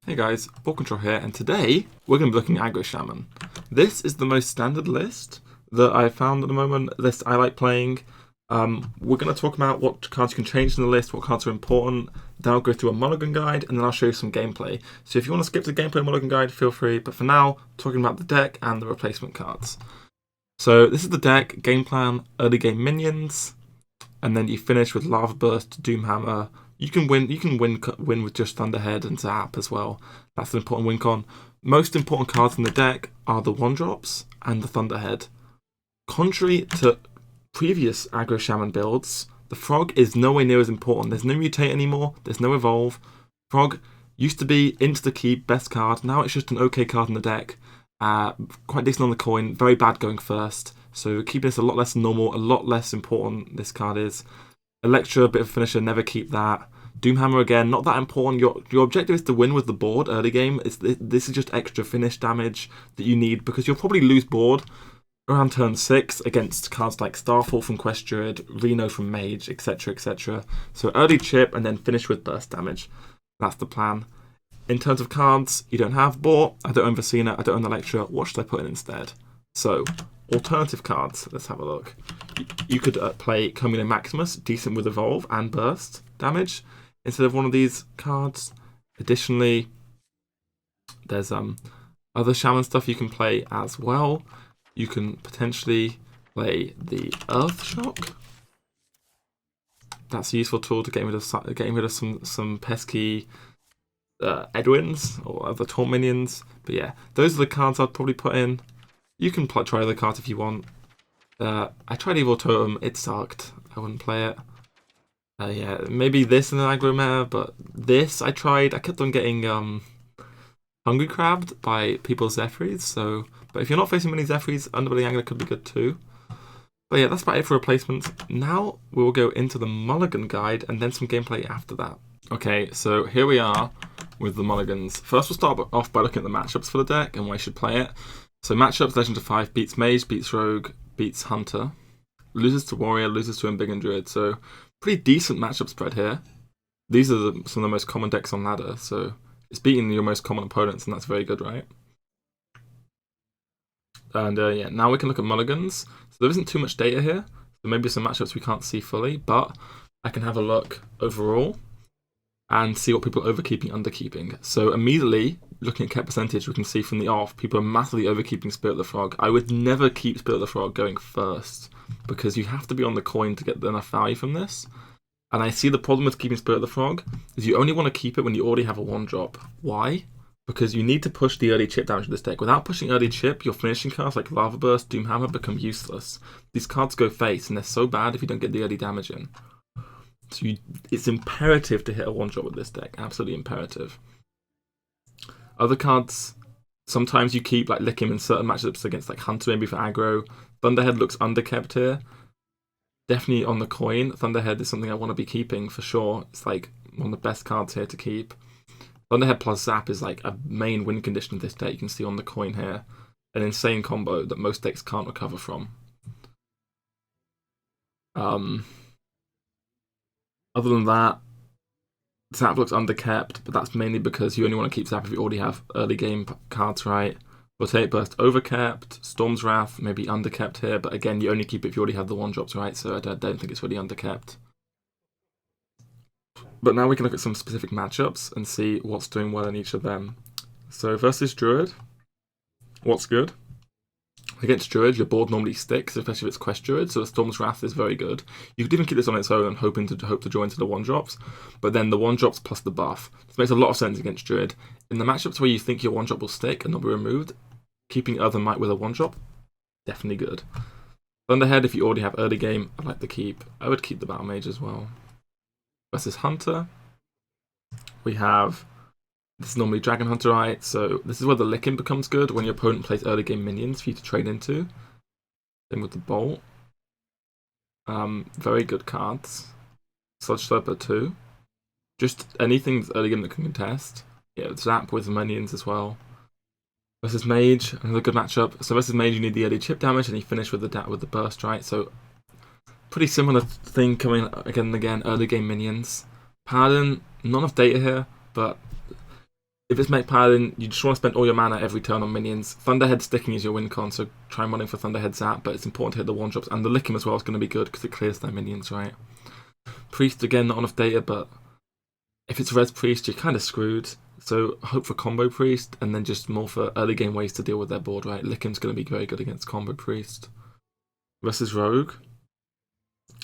Hey guys, BoarControl here, and today we're going to be looking at Aggro Shaman. This is the most standard list that I found at the moment, list I like playing. We're going to talk about what cards you can change in the list, what cards are important, then I'll go through a Mulligan guide, and then I'll show you some gameplay. So if you want to skip the gameplay Mulligan guide, feel free, but for now, talking about the deck and the replacement cards. So this is the deck, game plan, early game minions, and then you finish with Lava Burst, Doomhammer. You can win with just Thunderhead and Zap as well. That's an important win con. Most important cards in the deck are the 1-drops and the Thunderhead. Contrary to previous Aggro Shaman builds, the Frog is nowhere near as important. There's no Mutate anymore, there's no Evolve. Frog used to be into the keep, best card. Now it's just an okay card in the deck. Quite decent on the coin, very bad going first. So keeping this a lot less normal, a lot less important this card is. Electra, a bit of a finisher, never keep that. Doomhammer again, not that important. Your objective is to win with the board early game. This is just extra finish damage that you need because you'll probably lose board around turn 6 against cards like Starfall from Quest Druid, Reno from Mage, etc, etc. So early chip and then finish with burst damage. That's the plan. In terms of cards, you don't have Boar, I don't own Vecina, I don't own Electra. What should I put in instead? So, alternative cards, let's have a look. You could play Comino Maximus, decent with Evolve and Burst damage, instead of one of these cards. Additionally, there's other Shaman stuff you can play as well. You can potentially play the Earth Shock. That's a useful tool to get rid of some pesky Edwins or other Taunt minions. But yeah, those are the cards I'd probably put in. You can try other cards if you want. I tried Evil Totem, it sucked. I wouldn't play it. Yeah, maybe this in an aggro meta, but this I tried. I kept on getting hungry crabbed by people's Zephyrs. So, but if you're not facing many Zephyrs, Underbelly Angler could be good too. But yeah, that's about it for replacements. Now we will go into the Mulligan guide and then some gameplay after that. Okay, so here we are with the Mulligans. First, we'll start off by looking at the matchups for the deck and why you should play it. So matchups, Legend of 5 beats Mage, beats Rogue, beats Hunter. Loses to Warrior, loses to Embiggen Druid. So pretty decent matchup spread here. These are some of the most common decks on ladder, so it's beating your most common opponents, and that's very good, right? And yeah, now we can look at Mulligans. So there isn't too much data here, so maybe some matchups we can't see fully, but I can have a look overall and see what people are overkeeping, underkeeping. So immediately, looking at kept percentage, we can see from the off, people are massively overkeeping Spirit of the Frog. I would never keep Spirit of the Frog going first, because you have to be on the coin to get enough value from this. And I see the problem with keeping Spirit of the Frog, is you only want to keep it when you already have a 1-drop. Why? Because you need to push the early chip damage of this deck. Without pushing early chip, your finishing cards like Lava Burst, Doomhammer become useless. These cards go face, and they're so bad if you don't get the early damage in. So it's imperative to hit a 1-drop with this deck. Absolutely imperative. Other cards, sometimes you keep like Lickim in certain matchups against like Hunter maybe for aggro. Thunderhead looks underkept here. Definitely on the coin. Thunderhead is something I want to be keeping for sure. It's like one of the best cards here to keep. Thunderhead plus Zap is like a main win condition of this deck. You can see on the coin here. An insane combo that most decks can't recover from. Other than that, Zap looks underkept, but that's mainly because you only want to keep Zap if you already have early game cards, right? Rotate Burst overkept, Storm's Wrath maybe underkept here, but again, you only keep it if you already have the 1-drops, right? So I don't think it's really underkept. But now we can look at some specific matchups and see what's doing well in each of them. So versus Druid, what's good? Against Druid, your board normally sticks, especially if it's Quest Druid, so the Storm's Wrath is very good. You could even keep this on its own and hope to join to the 1-drops, but then the 1-drops plus the buff. This makes a lot of sense against Druid. In the matchups where you think your 1-drop will stick and not be removed, keeping Other Might with a 1-drop, definitely good. Thunderhead, if you already have early game, I'd like to keep. I would keep the Battle Mage as well. Versus Hunter, we have... This is normally Dragon Hunter, right? So this is where the Lickin becomes good, when your opponent plays early game minions for you to trade into. Same with the Bolt. Very good cards. Sludge Slurper too. Just anything that's early game that can contest. Yeah, Zap with the minions as well. Versus Mage, another good matchup. So versus Mage, you need the early chip damage, and you finish with the burst, right? So pretty similar thing coming again and again. Early game minions. Paladin, not enough data here, but If it's Mech Paladin, you just want to spend all your mana every turn on minions. Thunderhead sticking is your win con, so try and running for Thunderhead Zap, but it's important to hit the one-drops. And the Lickim as well is going to be good because it clears their minions, right? Priest, again, not enough data, but if it's Res Priest, you're kind of screwed. So hope for Combo Priest, and then just more for early game ways to deal with their board, right? Lickim's going to be very good against Combo Priest. Versus Rogue.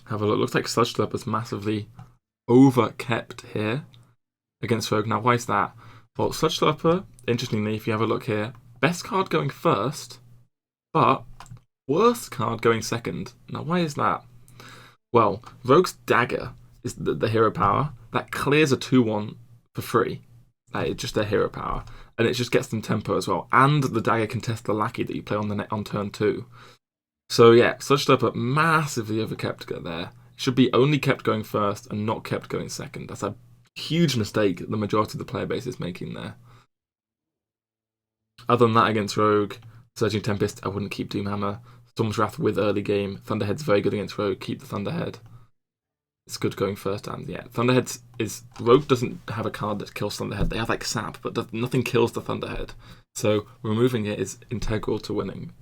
Have a look. Looks like Sludge Slurper's massively overkept here against Rogue. Now, why is that? Well, Sludge Slurper, interestingly, if you have a look here, best card going first, but worst card going second. Now, why is that? Well, Rogue's Dagger is the hero power. That clears a 2-1 for free. It's just their hero power. And it just gets them tempo as well. And the Dagger can test the Lackey that you play on turn 2. So yeah, Sludge Slurper massively overkept there. Should be only kept going first and not kept going second. That's a huge mistake the majority of the player base is making there. Other than that, against Rogue, Surging Tempest, I wouldn't keep Doomhammer. Storm's Wrath with early game. Thunderhead's very good against Rogue. Keep the Thunderhead. It's good going first, and yeah, Thunderhead is... Rogue doesn't have a card that kills Thunderhead. They have like Sap, but nothing kills the Thunderhead. So removing it is integral to winning.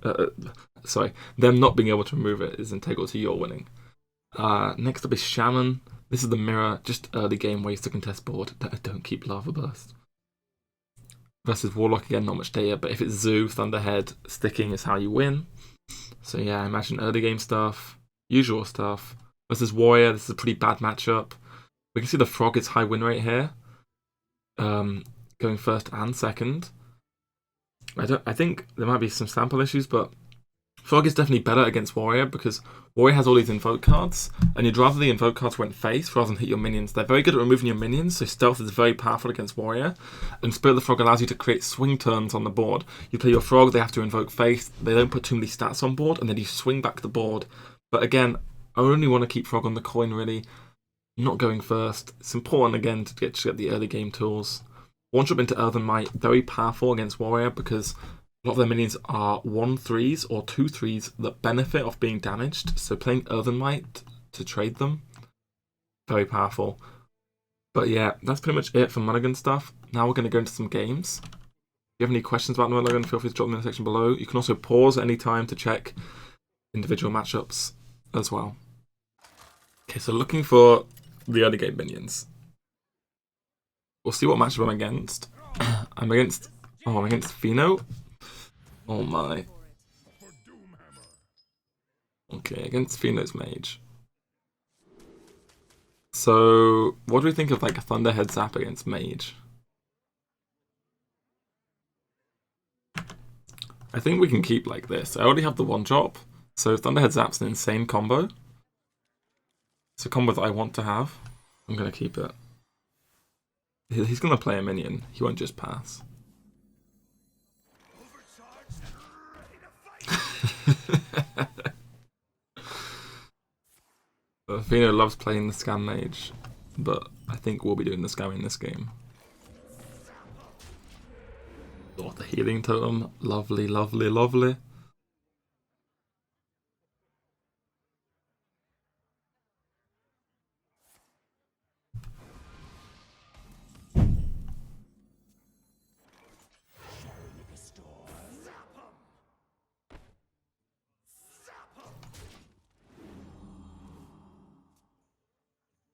Sorry, them not being able to remove it is integral to your winning. Next up is Shaman. This is the mirror, just early game ways to contest board. Don't keep Lava Burst. Versus Warlock, again, not much data, but if it's Zoo, Thunderhead, sticking is how you win. So yeah, imagine early game stuff, usual stuff. Versus Warrior, this is a pretty bad matchup. We can see the Frog is high win rate here. Going first and second. I think there might be some sample issues, but Frog is definitely better against Warrior because Warrior has all these invoke cards, and you'd rather the invoke cards went face rather than hit your minions. They're very good at removing your minions, so stealth is very powerful against Warrior, and Spirit of the Frog allows you to create swing turns on the board. You play your Frog, they have to invoke face, they don't put too many stats on board, and then you swing back the board. But again, I only want to keep Frog on the coin, really, not going first. It's important, again, to get the early game tools. One drop into Earthen Might, very powerful against Warrior because a lot of their minions are 1/3s or 2/3s that benefit off being damaged. So playing Earthen Might to trade them, very powerful. But yeah, that's pretty much it for Mulligan stuff. Now we're going to go into some games. If you have any questions about Mulligan, feel free to drop them in the section below. You can also pause at any time to check individual matchups as well. Okay, so looking for the early game minions. We'll see what matchup I'm against. I'm against Fino. Oh my. Okay, against Fino's Mage. So, what do we think of like a Thunderhead Zap against Mage? I think we can keep like this. I already have the one drop, so Thunderhead Zap's an insane combo. It's a combo that I want to have. I'm going to keep it. He's going to play a minion. He won't just pass. Fino loves playing the Scam Mage, but I think we'll be doing the scamming this game. Oh, the healing totem. Lovely, lovely, lovely.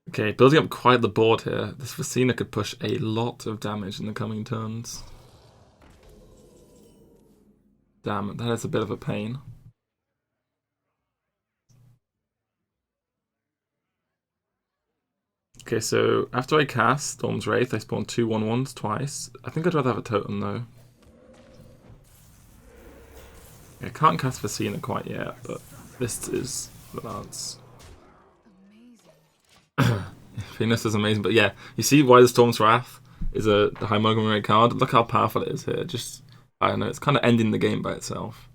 Okay, building up quite the board here. This Vicina could push a lot of damage in the coming turns. Damn, that is a bit of a pain. Okay, so after I cast Storm's Wraith, I spawn 2 1/1s twice. I think I'd rather have a totem though. I can't cast Vicina quite yet, but this is the balance. Venus is amazing, but yeah, you see why the Storm's Wrath is a high Mulligan rate card? Look how powerful it is here. Just, I don't know, it's kind of ending the game by itself.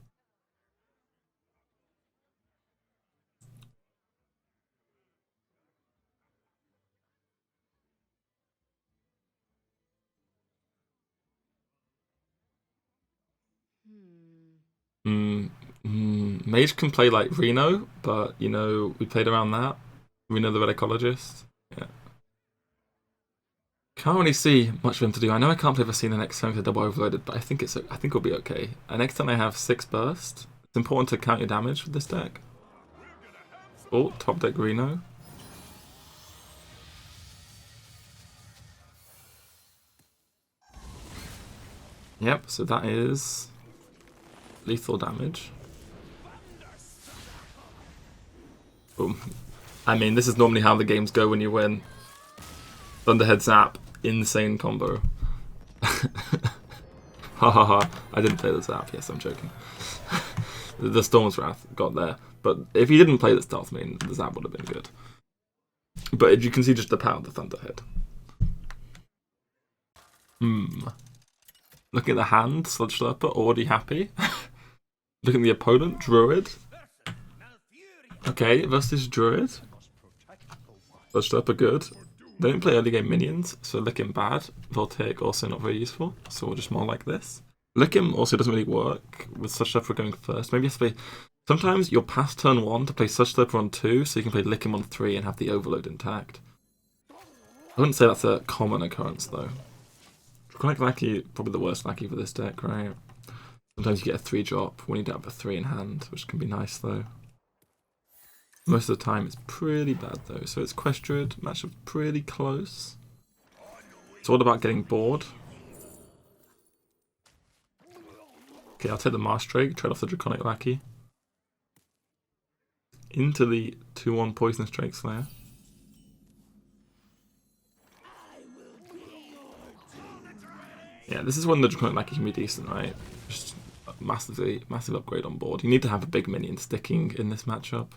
Mage can play like Reno, but you know, we played around that. Reno the Red Ecologist. Yeah. Can't really see much for him to do. I know I can't play for scene the next turn because double overloaded, but I think it'll be okay. Next turn I have 6 burst. It's important to count your damage with this deck. Oh, top deck Reno. Yep, so that is lethal damage. Boom. I mean, this is normally how the games go when you win. Thunderhead Zap, insane combo. Ha ha ha, I didn't play the Zap, yes, I'm joking. The Storm's Wrath got there, but if you didn't play the Stealth Main, the Zap would have been good. But you can see just the power of the Thunderhead. Look at the hand, Sludge Slurper, already happy. Look at the opponent, Druid. Okay, versus Druid. Sludge Slurper good. They don't play early game minions, so Licking bad. Voltaic also not very useful, so we're just more like this. Licking also doesn't really work with Sludge Slurper going first. Maybe you have to play... Sometimes you're past turn 1 to play Sludge Slurper on 2, so you can play Licking on 3 and have the overload intact. I wouldn't say that's a common occurrence though. Draconic Lackey, probably the worst Lackey for this deck, right? Sometimes you get a 3-drop when you don't have a 3 in hand, which can be nice though. Most of the time it's pretty bad though, so it's Quest Druid, matchup pretty close. It's all about getting bored. Okay, I'll take the Marsh Drake, trade off the Draconic Lackey. Into the 2-1 Poisonous Drake Slayer. Yeah, this is when the Draconic Lackey can be decent, right? Just massive upgrade on board. You need to have a big minion sticking in this matchup.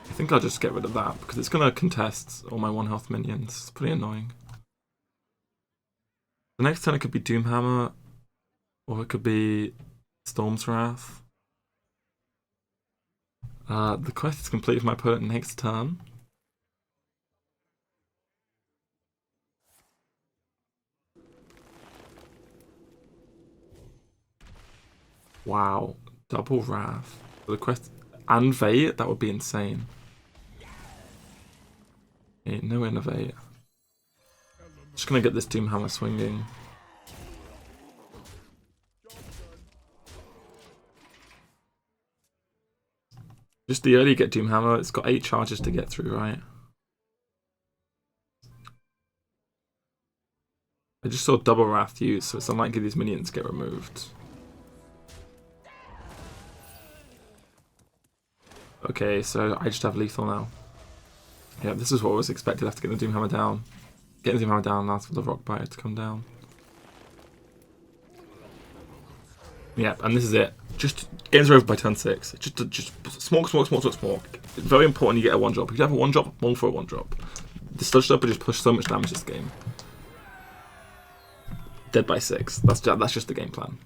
I think I'll just get rid of that because it's going to contest all my 1 health minions. It's pretty annoying. The next turn it could be Doomhammer, or it could be Storm's Wrath. The quest is complete for my opponent next turn. Wow, double Wrath. The quest and Vate, that would be insane. Okay, no Innovate. Just gonna get this Doomhammer swinging. Just the early get Doomhammer, it's got 8 charges to get through, right? I just saw double Wrath used, so it's unlikely these minions get removed. Okay, so I just have lethal now. Yeah, this is what was expected after getting the Doomhammer down. Getting the Doomhammer down allows for the Rock Biter to come down. Yeah, and this is it. Just games are over by turn 6. Just smoke. Very important you get a 1-drop. If you have a 1-drop, 1 for a 1-drop. The Sludge Slurper just push so much damage this game. Dead by 6. That's just the game plan.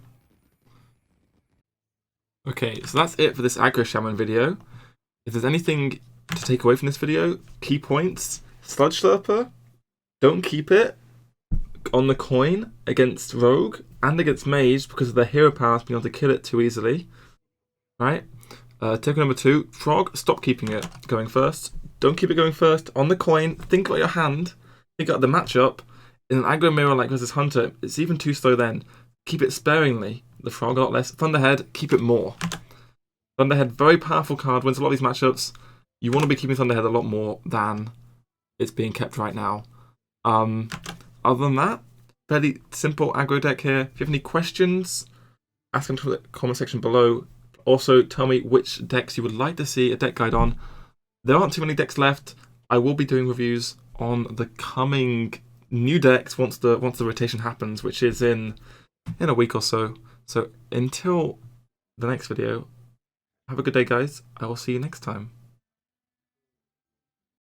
Okay, so that's it for this Aggro Shaman video. If there's anything to take away from this video, key points: Sludge Slurper, don't keep it on the coin against Rogue and against Mage because of their hero powers being able to kill it too easily. Right? Token number 2, Frog, stop keeping it going first. Don't keep it going first on the coin. Think about your hand. Think about the matchup. In an aggro mirror like versus Hunter, it's even too slow then. Keep it sparingly. The Frog a lot less. Thunderhead, keep it more. Thunderhead, very powerful card, wins a lot of these matchups. You want to be keeping Thunderhead a lot more than it's being kept right now. Other than that, fairly simple aggro deck here. If you have any questions, ask them in the comment section below. Also, tell me which decks you would like to see a deck guide on. There aren't too many decks left. I will be doing reviews on the coming new decks once the rotation happens, which is in a week or so. So until the next video, have a good day, guys. I will see you next time.